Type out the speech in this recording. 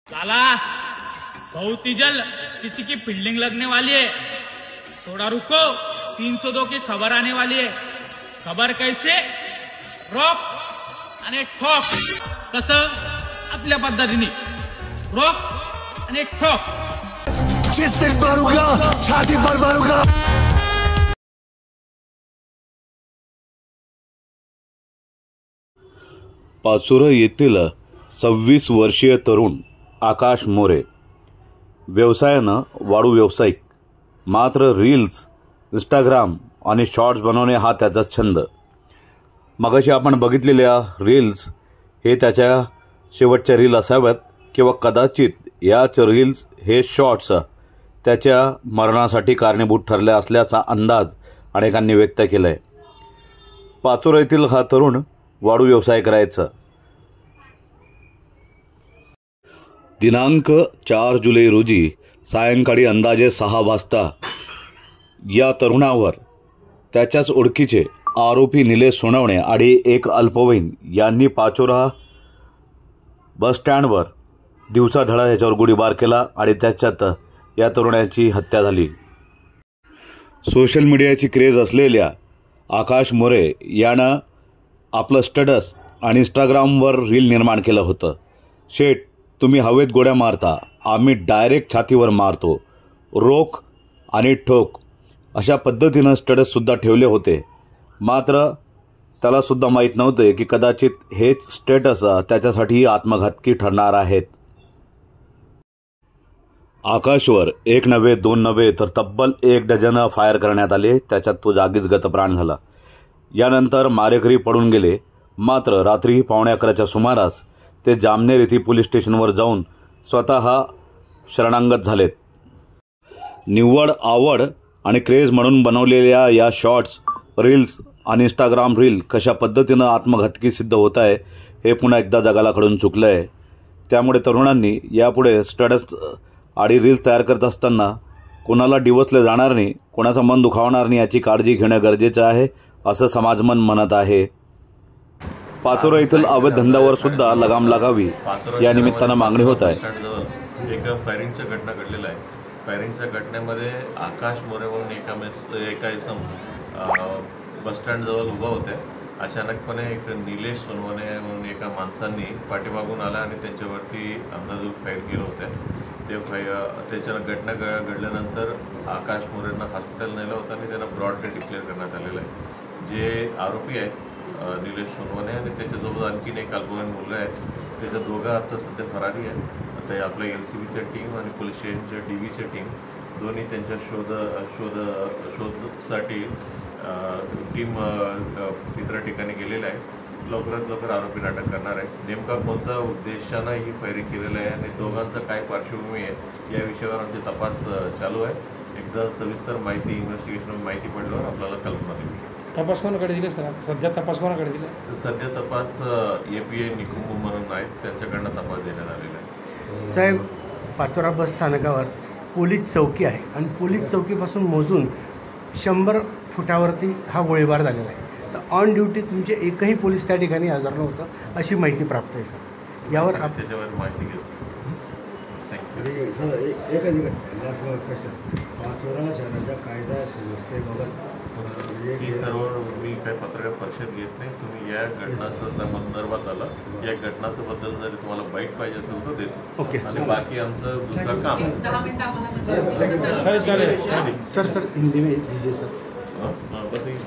लाला बहुत ही जल्द किसी की फील्डिंग लगने वाली है, थोड़ा रुको। 302 की खबर आने वाली है। खबर कैसे? रॉक आणि ठॉक। कसं? आपल्या पद्धतीने रॉक आणि ठॉक। जिस दिन मारूंगा छाती पर मारूंगा। पाचोरा येथील 26 वर्षीय तरुण आकाश मोरे व्यवसायानं वाळू व्यावसायिक, मात्र रील्स, इंस्टाग्राम आणि शॉर्ट्स बनवणे हा त्याचा छंद। मगाशी आपण बघितलेल्या रील्स हे त्याच्या शेवटच्या रील असाव्यात किंवा कदाचित याच रील्स हे शॉर्ट्स त्याच्या मरणासाठी कारणीभूत ठरले असल्याचा अंदाज अनेकांनी व्यक्त केला आहे। पाचोरा येथील हा तरुण वाळू व्यवसाय करायचा। दिनांक 4 जुलै रोजी सायंकाळी अंदाजे 6 वाजता या तरुणावर त्याच्याच ओळखीचे आरोपी निलेश सोनवणे आणि एक अल्पवयीन यांनी पाचोरा बस स्टँडवर दिवसाढळा याच्यावर गोळीबार केला आणि त्याच्यात या तरुणाची हत्या झाली। सोशल मीडियाची क्रेज असलेल्या आकाश मोरे यानं आपलं स्टेटस आणि इंस्टाग्रामवर रील निर्माण केलं होतं। शेट, तुम्ही हवेत गोळ्या मारता, आम्ही डायरेक्ट छातीवर मारतो, रोख आणि ठोक अशा पद्धतीनं स्टेटससुद्धा ठेवले होते। मात्र त्यालासुद्धा माहीत नव्हते की कदाचित हेच स्टेटस त्याच्यासाठी आत्मघातकी ठरणार आहेत। आकाशवर 1 नव्हे 2 नव्हे तर तब्बल 1 डझन फायर करण्यात आले। त्याच्यात तो जागीच गतप्राण झाला। यानंतर मारेकरी पडून गेले। मात्र रात्री 11:15च्या सुमारास ते जामनेर येथील पोलीस स्टेशनवर जाऊन स्वतः शरणागत झालेत। निव्वळ आवड आणि क्रेज म्हणून बनवलेल्या या शॉर्ट्स, रील्स आणि इंस्टाग्राम रील कशा पद्धतीनं आत्मघातकी सिद्ध होत आहे हे पुन्हा एकदा जगाला कळून चुकलं आहे। त्यामुळे तरुणांनी यापुढे स्टेटस आणि रील्स तयार करत असताना कोणाला डिवचले जाणार नाही, कोणाचं मन दुखावणार नाही याची काळजी घेणं गरजेचं आहे असं समाजमन म्हणत आहे। पाचोरा येथील अवैध धंद्यावर सुद्धा लगाम लागावी या निमित्तानं मागणी होत आहे। एक फायरिंगची घटना घडलेला आहे। फायरिंगच्या घटनेमध्ये आकाश मोरे म्हणून एका इसम बस स्टँडजवळ उभा होते। अचानकपणे एक निलेश सोनवणे म्हणून एका माणसांनी पाठीमागून आला आणि त्यांच्यावरती अंदाजूक फायर केलं होतं। त्याच्यानं घटना घडल्यानंतर आकाश मोरेंना हॉस्पिटल नेलं होतं आणि त्यांना ब्रॉड डेथ डिक्लेअर करण्यात आलेलं आहे। जे आरोपी आहेत निलेश सोनवणे आणि त्याच्यासोबत आणखीन एक अल्पवयीन मुलगा आहे, त्याच्या दोघं आता सध्या फरारी आहे। आता आपल्या LCBच्या टीम आणि पोलीस स्टेशनच्या DBच्या टीम दोन्ही त्यांच्या शोधसाठी टीम इतर ठिकाणी गेलेलं आहे। लवकरात लवकर आरोपींना अटक करणार आहे। नेमका कोणत्या उद्देशानं ही फायरिंग केलेलं आहे आणि दोघांचं काय पार्श्वभूमी आहे या विषयावर आमचे तपास चालू आहे। एकदा सविस्तर माहिती इन्व्हेस्टिगेशन माहिती पडल्यावर आपल्याला कल्पना देऊ। तपास कोणाकडे दिले सर? सध्या तपास कोणाकडे दिला? सध्या तपास API निकुंभ म्हणून आहेत, त्यांच्याकडनं तपास देण्यात आलेला आहे। साहेब, पाचोरा बस स्थानकावर पोलीस चौकी आहे आणि पोलीस चौकीपासून मोजून 100 फुटावरती हा गोळीबार झालेला आहे। तर ऑन ड्युटी तुमचे एकही पोलीस त्या ठिकाणी हजर नव्हतं अशी माहिती प्राप्त आहे सर। यावर त्याच्यावर माहिती घेऊ। Thank you sir. एकच पाचोरा शहराच्या कायदा सुव्यवस्थेबाबत ही सर्व मी काही पत्रकार परिषद घेत नाही। तुम्ही या घटनाचं संदर्भात आलं, या घटनाचं बद्दल जर तुम्हाला बाईट पाहिजे असेल तर देतो। ओके आणि बाकी आमचं दुसरं काम चालेल सर हिंदी में दीजिए सर। बताइए।